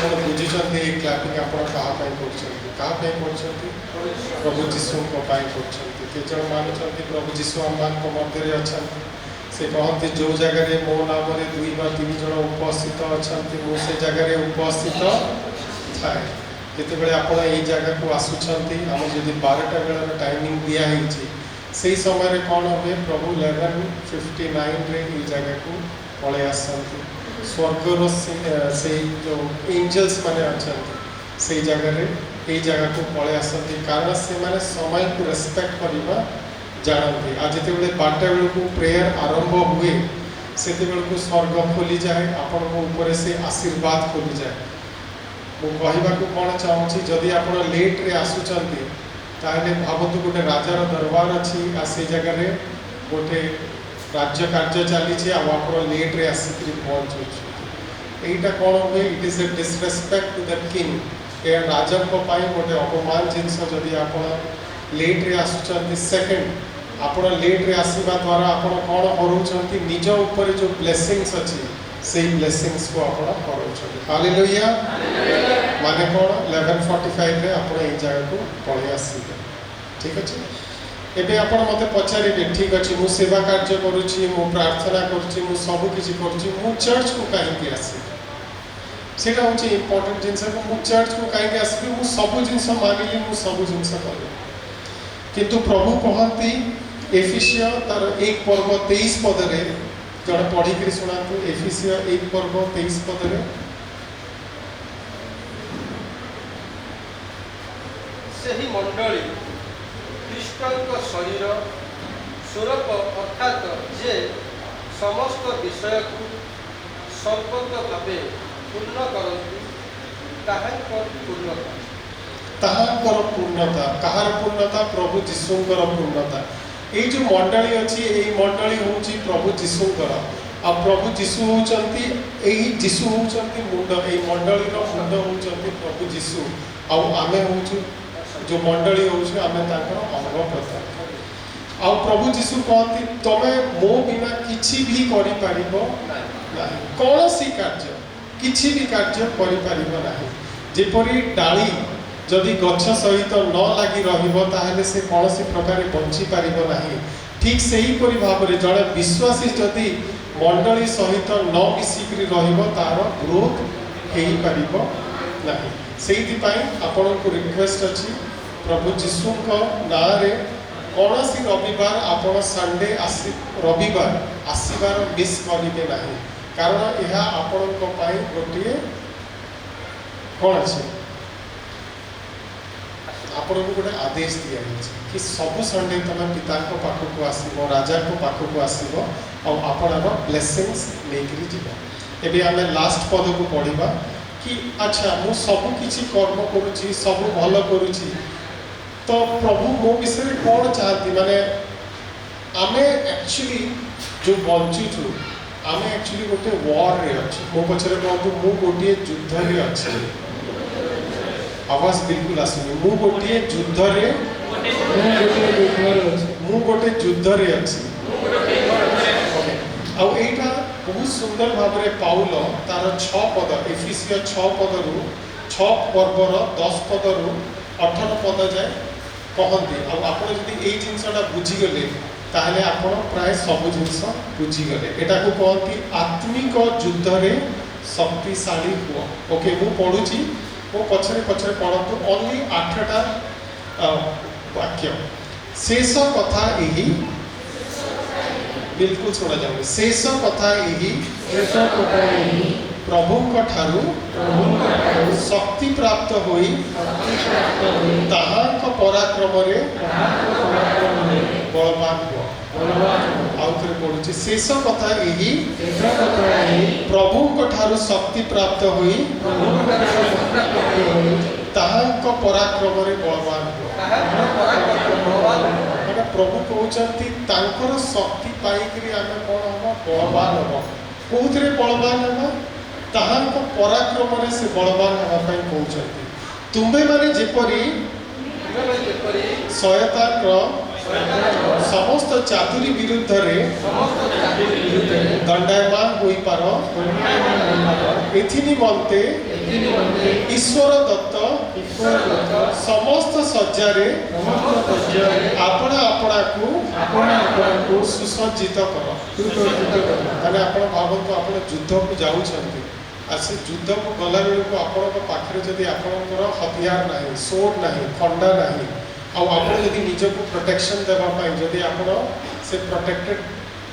ଆପଣ ବୁଝୁଛନ୍ତି ଏଇ କ୍ଲାପିଂ ଆପଣ କାହା ପାଇଁ କରୁଛନ୍ତି? କାହା ପାଇଁ କରୁଛନ୍ତି? ପ୍ରଭୁ ଯୀଶୁଙ୍କ ପାଇଁ କରୁଛନ୍ତି। କେତେ ଜଣ ମାନୁଛନ୍ତି ପ୍ରଭୁ ଯୀଶୁ ଆମମାନଙ୍କ ମଧ୍ୟରେ ଅଛନ୍ତି? ସେ କହନ୍ତି ଯେଉଁ ଜାଗାରେ ମୋ ନାମରେ 2 ବା 3 ଜଣ ଉପସ୍ଥିତ ଅଛନ୍ତି ମୁଁ ସେ ଜାଗାରେ ଉପସ୍ଥିତ ଥାଏ। ଯେତେବେଳେ ଆପଣ ଏଇ ଜାଗାକୁ ଆସୁଛନ୍ତି ଆମର ଯଦି 12ଟା ବେଳର ଟାଇମିଂ ଦିଆହେଇଛି ସେହି ସମୟରେ କ'ଣ ହୁଏ? ପ୍ରଭୁ 11:59ରେ ଏଇ ଜାଗାକୁ ପଳେଇ ଆସନ୍ତି। ସ୍ୱର୍ଗର ସେଇ ଯେଉଁ ଏଞ୍ଜେଲ୍ସ ମାନେ ଅଛନ୍ତି ସେଇ ଜାଗାରେ ଏଇ ଜାଗାକୁ ପଳେଇ ଆସନ୍ତି, କାରଣ ସେମାନେ ସମୟକୁ ରେସ୍ପେକ୍ଟ କରିବା ଜାଣନ୍ତି। ଆଉ ଯେତେବେଳେ 12ଟା ବେଳକୁ ପ୍ରେୟାର ଆରମ୍ଭ ହୁଏ ସେତେବେଳକୁ ସ୍ୱର୍ଗ ଖୋଲିଯାଏ, ଆପଣଙ୍କ ଉପରେ ସେ ଆଶୀର୍ବାଦ ଖୋଲିଯାଏ। ମୁଁ କହିବାକୁ କ'ଣ ଚାହୁଁଛି, ଯଦି ଆପଣ ଲେଟ୍ରେ ଆସୁଛନ୍ତି ତାହେଲେ ଭାବନ୍ତୁ ଗୋଟେ ରାଜାର ଦରବାର ଅଛି ଆଉ ସେ ଜାଗାରେ ଗୋଟେ ରାଜ୍ୟ କାର୍ଯ୍ୟ ଚାଲିଛି ଆଉ ଆପଣ ଲେଟ୍ରେ ଆସିକରି ପହଞ୍ଚୁଛନ୍ତି। এইটা କ'ଣ ହୁଏ? It is a disrespect to the king. ଏହା ରାଜାଙ୍କ ପାଇଁ ଗୋଟେ ଅପମାନ ଜିନିଷ। ଯଦି ଆପଣ ଲେଟ୍ରେ ଆସୁଛନ୍ତି, ସେକେଣ୍ଡ ଆପଣ ଲେଟ୍ରେ ଆସିବା ଦ୍ୱାରା ଆପଣ କ'ଣ ହରାଉଛନ୍ତି? ନିଜ ଉପରେ ଯେଉଁ ବ୍ଲେସିଂସ୍ ଅଛି ସେଇ ବ୍ଲେସିଂସ୍କୁ ଆପଣ ହରାଉଛନ୍ତି। ହାଲେଲୁୟା। ମାନେ କ'ଣ? 11:45ରେ ଆପଣ ଏଇ ଜାଗାକୁ ପଳେଇ ଆସିବେ। ଠିକ୍ ଅଛି। ଏବେ ଆପଣ ମୋତେ ପଚାରିବେ, ଠିକ୍ ଅଛି ମୁଁ ସେବା କାର୍ଯ୍ୟ କରୁଛି, ମୁଁ ପ୍ରାର୍ଥନା କରୁଛି, ମୁଁ ସବୁକିଛି କରୁଛି, ମୁଁ ଚର୍ଚ୍ଚକୁ କାହିଁକି ଆସିବି? ସେଇଟା ହେଉଛି ଇମ୍ପୋର୍ଟାଣ୍ଟ ଜିନିଷ। ମୁଁ ଚର୍ଚ୍ଚକୁ କାହିଁକି ଆସିବି? ମୁଁ ସବୁ ଜିନିଷ ମାନିଲି, ମୁଁ ସବୁ ଜିନିଷ କଲି। କିନ୍ତୁ ପ୍ରଭୁ କହନ୍ତି ଏଫିସିୟ ତାର 1:23 ଜଣେ ପଢ଼ିକିରି ଶୁଣାନ୍ତୁ। ଏଫିସିୟ 1:23 ସେହି ମଣ୍ଡଳୀ ଖ୍ରୀଷ୍ଟଙ୍କ ଶରୀର ସ୍ୱରୂପ, ଅର୍ଥାତ୍ ଯେ ସମସ୍ତ ବିଷୟକୁ ସର୍ବତ ଭାବେ ପୂର୍ଣ୍ଣ କରନ୍ତି ତାହାଙ୍କ ପୂର୍ଣ୍ଣତା। ତାହାଙ୍କର ପୂର୍ଣ୍ଣତା। କାହାର ପୂର୍ଣ୍ଣତା? ପ୍ରଭୁ ଯୀଶୁଙ୍କର ପୂର୍ଣ୍ଣତା। ଏଇ ଯେଉଁ ମଣ୍ଡଳୀ ଅଛି ଏଇ ମଣ୍ଡଳୀ ହେଉଛି ପ୍ରଭୁ ଯୀଶୁଙ୍କର। ଆଉ ପ୍ରଭୁ ଯୀଶୁ ହେଉଛନ୍ତି, ଏଇ ଯୀଶୁ ହେଉଛନ୍ତି ମୁଣ୍ଡ। ଏଇ ମଣ୍ଡଳୀର ମୁଣ୍ଡ ହେଉଛନ୍ତି ପ୍ରଭୁ ଯୀଶୁ। ଆଉ ଆମେ ହେଉଛୁ ଯେଉଁ ମଣ୍ଡଳୀ ହେଉଛୁ ଆମେ ତାଙ୍କର ଅଙ୍ଗ ପ୍ରତ୍ୟଙ୍ଗ। ଆଉ ପ୍ରଭୁ ଯୀଶୁ କହନ୍ତି ତମେ ମୋ ବିନା କିଛି ବି କରିପାରିବ ନାହିଁ। କୌଣସି କାର୍ଯ୍ୟ, କିଛି ବି କାର୍ଯ୍ୟ କରିପାରିବ ନାହିଁ। ଯେପରି ଡାଳି ଯଦି ଗଛ ସହିତ ନ ଲାଗି ରହିବ ତାହେଲେ ସେ କୌଣସି ପ୍ରକାରେ ବଞ୍ଚିପାରିବ ନାହିଁ। ଠିକ୍ ସେହିପରି ଭାବରେ ଜଣେ ବିଶ୍ୱାସୀ ଯଦି ମଣ୍ଡଳୀ ସହିତ ନ ମିଶିକରି ରହିବ ତାର ଗ୍ରୋଥ୍ ହେଇପାରିବ ନାହିଁ। ସେଇଥିପାଇଁ ଆପଣଙ୍କୁ ରିକ୍ୱେଷ୍ଟ ଅଛି, ପ୍ରଭୁ ଯୀଶୁଙ୍କ ନାଁରେ କୌଣସି ରବିବାର ଆପଣ ସଣ୍ଡେ ରବିବାର ଆସିବାର ମିସ୍ କରିବେ ନାହିଁ। କାରଣ ଏହା ଆପଣଙ୍କ ପାଇଁ ଗୋଟିଏ କ'ଣ ଅଛି? ଆପଣଙ୍କୁ ଗୋଟେ ଆଦେଶ ଦିଆଯାଇଛି କି ସବୁ ସଣ୍ଡେ ତୁମେ ପିତାଙ୍କ ପାଖକୁ ଆସିବ, ରାଜାଙ୍କ ପାଖକୁ ଆସିବ ଆଉ ଆପଣଙ୍କ ବ୍ଲେସିଂସ୍ ନେଇକରି ଯିବ। ଏବେ ଆମେ ଲାଷ୍ଟ ପଦକୁ ପଢ଼ିବା କି ଆଚ୍ଛା ମୁଁ ସବୁ କିଛି କର୍ମ କରୁଛି, ସବୁ ଭଲ କରୁଛି, ତ ପ୍ରଭୁ ମୋ ବିଷୟରେ କ'ଣ ଚାହାନ୍ତି? ମାନେ ଆମେ ଆକ୍ଚୁଆଲି ଯେଉଁ ବଞ୍ଚୁଛୁ ଆମେ ଆକ୍ଚୁଆଲି ଗୋଟେ ୱାର୍ରେ ଅଛୁ। ମୋ ପଛରେ କୁହନ୍ତୁ, ମୁଁ ଗୋଟିଏ ଯୁଦ୍ଧରେ ଅଛି। आवाज बिल्कुल आसुनी। मु गोटे युद्धरे अच्छी। आ एटा बहुत सुंदर भाव में पाउल तार 6 पद एफिसियो 6 पदरू 6 पर्वर 10 पदरू 18 पद जाए कहती। आपड़ जब ये जिनसा बुझीगले ताहले आपण प्राय सब जिनस बुझीगले। एटा को कहती आत्मिक युद्धरे शक्तिशाली हुआ। ओके मु पढ़ुची, वो पछरे पछरे पढ़तु। ओनली 8टा वाक्य। शेष कथा यही बिल्कुल शुणा जाऊँगी। शेष कथा यही प्रभुंक ठारू शक्ति प्राप्त होई ताहांक पराक्रम रे बलवान हुआ। आउथरे पढ़ुची, शेष कथा यही प्रभुंक ठारू शक्ति प्राप्त होई ताहांक पराक्रम रे बलवान हुआ। मैंने प्रभु कहते तांकर शक्ति पाइकरी आमे कौन हम बलवान हम। कौन बलवान हम? ताहांक पराक्रम रे से बलवान हवा कहते। तुम्बे माने जेपरी शयतान समस्त चातुरी विरुद्ध रे दंडायमान होई पार एथि निमंते ईश्वर दत्त समस्त सज्जारे आपण आपणाकू सुसज्जित कर माने आपण भावନ୍ତୁ आपण युद्ध को जाउछन्ती आ से युद्ध को गला बेलू को आपण पाखरे जदि आपणकर हथियार नाही सोड नाही खंडा नाही आ आपण जदि निजको प्रोटेक्शन देबा पाई जदि आपण से प्रोटेक्टेड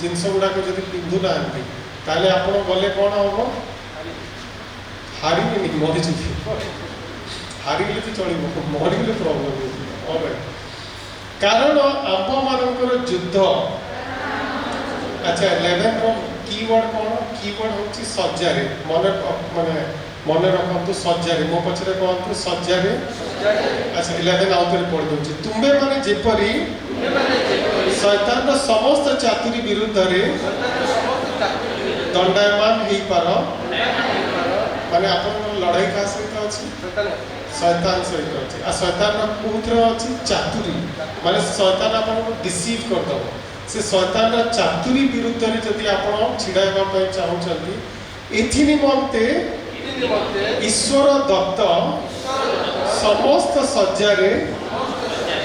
जिनस गुडा को जदि पिंधु नांती ताले आपण गले कोन होबो हारिबेनी मरिजिबी हारिले तो चलिबो मरिले प्रॉब्लम होबे कारण आंब मानकर युद्ध अच्छा 11 रो कीवर्ड कोन कीवर्ड होची सज्जारे मन माने मन रखंतु सज्जारे मो पछरे कहंतु सज्जारे अच्छा 11 आउतरे पड़ दोची तुंबे माने जेपरी शैतान समस्त चातुरी विरुद्ध रे दंडायमान हेई पार माने आपन लड़ाई का सहित अछि शैतान सहित अछि आ शैतान कोथरे अछि चातुरी माने शैतान आपन को डिसीव कर दबो से शैतान चातुरी विरुद्ध रे जदि आपन छिडाइबा पय चाहउछंती एथि निमंते ईश्वर दत्त समस्त सज्जारे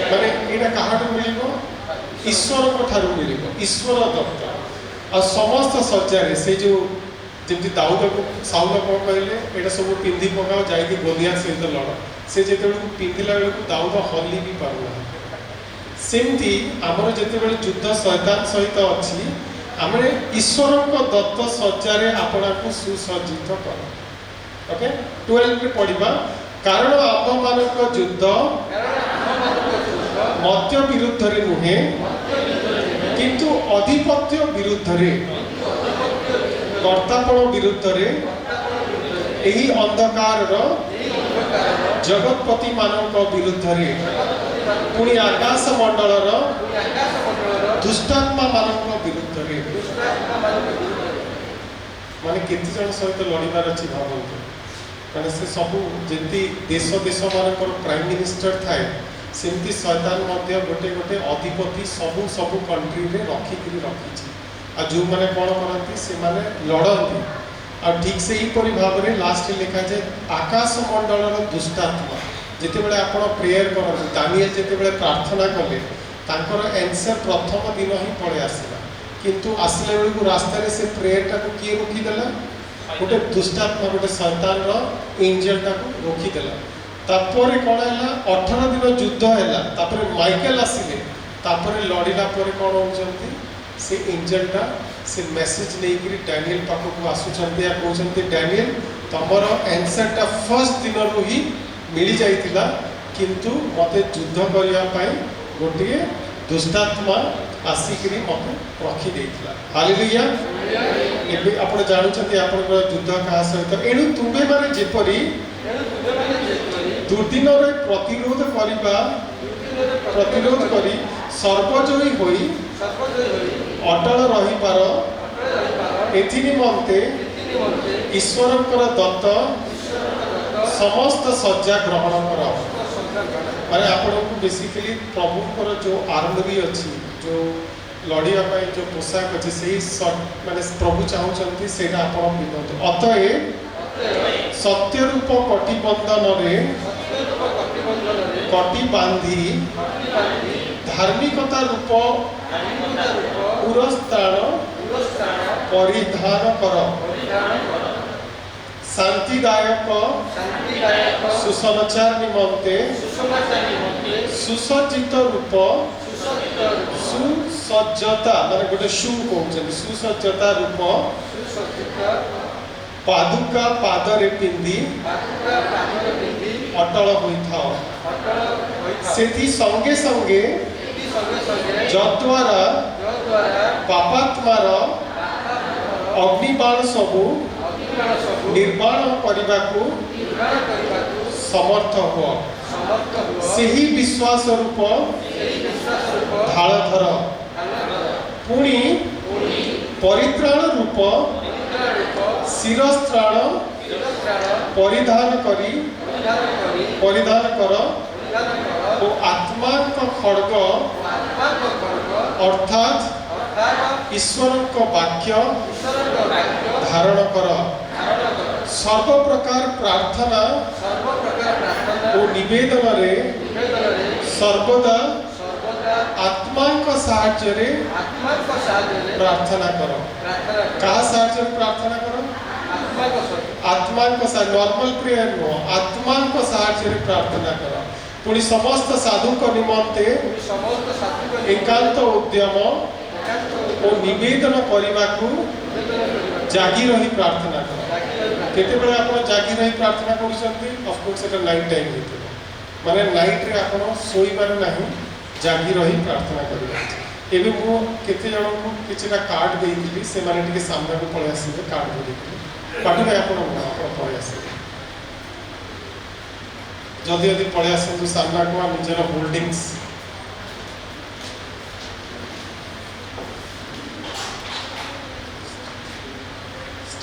माने एटा काहाडू मिलिबो ईश्वर को ठारू मिलिबो ईश्वर दत्त आ समस्त सज्जारे से जो जेमति दाऊद को साउल को कहले एटा सब पिंधी पकाओ जाई कि गोलियात सहित लड़ से जेतेबेले पिंधिला बेले को दाऊद हल्ली भी पारुना सेमती आमर जेतेबेले युद्ध शैतान सहित अछि आमे ईश्वर को दत्त सज्जारे आपणा को सुसज्जित कर ओके 12 रे पढिबा कारण आम मानक युद्ध मध्य विरुद्ध रे नुहे किंतु अधिपत्य विरुद्ध रे कर्तापण विरुद्ध रे एही अंधकार रो जगतपति मानक विरुद्ध रे पुणी आकाश मंडल रो दुष्टात्मा मानक विरुद्ध रे माने केति जन सहित लड़ीबार अछि भावନ୍ତୁ माने से सब जेति देश देश मानकर प्राइम मिनिस्टर थाए सेमती शैतान मध्य गोटे गोटे अधिपति सबु सबु कंट्री रे रखी आ जो माने कोन करती से माने लड़ती आ ठीक से ही परि भाव रे लास्ट लिखा जाय आकाश मंडल रो दुष्टात्मा जेते बेले आपण प्रेयर करन दानिएल जेते बेले प्रार्थना कले तांकर आंसर प्रथम दिन ही पळे आसीला किंतु आसले बेले को रास्ता रे से प्रेयर टा को किए रोकी देला गोटे दुष्टात्मा गोटे शैतान रो एंजल टा को रोकी देला तापर कोन हैला 18 दिन युद्ध हैला तापर माइकेल आसीले तापर लड़ीला पर कोन होचंती से एंजल टा से मैसेज लेकरी डैनियल पाखो को आसुचंती या कहउचंती डैनियल तमरो आंसर टा फर्स्ट दिन रो ही मिली जाइतिला किंतु मते युद्ध करिया पई गोटिए दुष्टात्मा आसिकरी मते रखी देइतिला हालेलुया एबे आपण जानुचंती आपण युद्ध का सहित एनु तुबे माने जेपरी दुर्दिन रे प्रतिरोध करी सर्वजयी होई अटल रही पार एथि निमंते ईश्वरकर दत्त समस्त सज्जा ग्रहण कर माने आपण को बेसिकली प्रभुकर जो आर्मरी अछि जो लड़िया पाई जो पोशाक अछि सेही माने प्रभु चाहउचंती सेटा आपण पिनतु अतएव सत्य रूप कटिबंधन रे कटि बांधी धार्मिकता रूप पुरस्तान परिधान कर शांतिदायक सुसमाचार निमंते सुसज्जित रूप सुसज्जता माने गोटे शू कहउछन सुसज्जता रूप पादुका पादरे पिंदी अटल होइथाओ सेथि संगे संगे जद्वारा पापात्मार अग्निबाण सबु निर्माण करबाकू समर्थ हो सेही विश्वास रूप ढालधर पुणी परित्राण रूप शिरस्त्राण परिधान कर ପରିଧାନ କର ଓ ଆତ୍ମାଙ୍କ ଖଡ଼ଗ ଓ ଆତ୍ମାଙ୍କ ଖଡ଼ଗ ଅର୍ଥାତ୍ ଅର୍ଥାତ୍ ଈଶ୍ୱରଙ୍କ ବାକ୍ୟ ଈଶ୍ୱରଙ୍କ ବାକ୍ୟ ଧାରଣ କର। ଧାରଣ କର। ସର୍ବପ୍ରକାର ପ୍ରାର୍ଥନା ସର୍ବପ୍ରକାର ପ୍ରାର୍ଥନା ଓ ନିବେଦନରେ ନିବେଦନରେ ସର୍ବଦା ସର୍ବଦା ଆତ୍ମାଙ୍କ ସାହାଯ୍ୟରେ ଆତ୍ମାଙ୍କ ସାହାଯ୍ୟରେ ପ୍ରାର୍ଥନା କର। ପ୍ରାର୍ଥନା କର। କାହା ସାହାଯ୍ୟରେ ପ୍ରାର୍ଥନା କର? ଆତ୍ମାଙ୍କ ସହିତ ଆତ୍ମାଙ୍କ ନର୍ମାଲ ପ୍ରେୟାର ନୁହଁ, ଆତ୍ମାଙ୍କ ସାହାଯ୍ୟରେ ପ୍ରାର୍ଥନା କର। ପୁଣି ସମସ୍ତ ସାଧୁଙ୍କ ନିମନ୍ତେ ସମସ୍ତ ସାଥୀଙ୍କ ଏକାନ୍ତ ଉଦ୍ୟମ ଓ ନିବେଦନ କରିବାକୁ ଜାଗି ରହି ପ୍ରାର୍ଥନା କର। କେତେବେଳେ ଆପଣ ଜାଗି ରହି ପ୍ରାର୍ଥନା କରୁଛନ୍ତି? ଅଫକୋର୍ସ ସେଟା ନାଇଟ୍ ଟାଇମ୍ ହେଇଥିବ, ମାନେ ନାଇଟ୍ରେ ଆପଣ ଶୋଇବାର ନାହିଁ, ଜାଗି ରହି ପ୍ରାର୍ଥନା କରିବେ। ଏବେ ମୁଁ କେତେ ଜଣଙ୍କୁ କିଛିଟା କାର୍ଡ ଦେଇଥିଲି, ସେମାନେ ଟିକେ ସାମ୍ନାକୁ ପଳେଇ ଆସିବେ କାର୍ଡ ଧରିକି। ପାଠରେ ଆପଣ ପଳେଇ ଆସିବେ, ଜଲ୍ଦି ଜଲ୍ଦି ପଳେଇ ଆସନ୍ତୁ ସାମ୍ନାକୁ ଆଉ ନିଜର ହୋଲ୍ଡିଙ୍ଗସ୍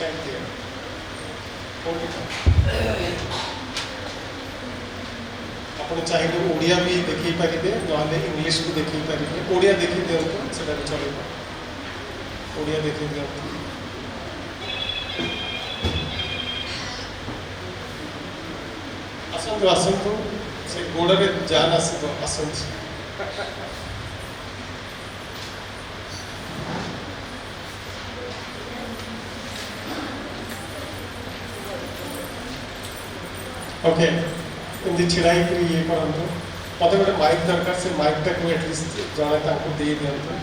stand there. Hold it up. ଆପଣ ଚାହିଁଲେ ଓଡ଼ିଆ ବି ଦେଖେଇ ପାରିବେ, ନହେଲେ ଇଂଲିଶକୁ ଦେଖେଇ ପାରିବେ। ଓଡ଼ିଆ ଦେଖେଇ ଦିଅନ୍ତୁ, ସେଟା ବି ଚଳିବ। ଓଡ଼ିଆ ଦେଖେଇ ଦିଅନ୍ତୁ। ଆସନ୍ତୁ ଆସନ୍ତୁ, ସେ ଗୋଡ଼ରେ ଜାନ୍ ଆସିବ, ଆସନ୍ତୁ। ओके, एमती छिड़ा ये करतु। मत गोटे माइक दरकार, से माइकटा को एटलिस्ट जड़े दे दिंतु।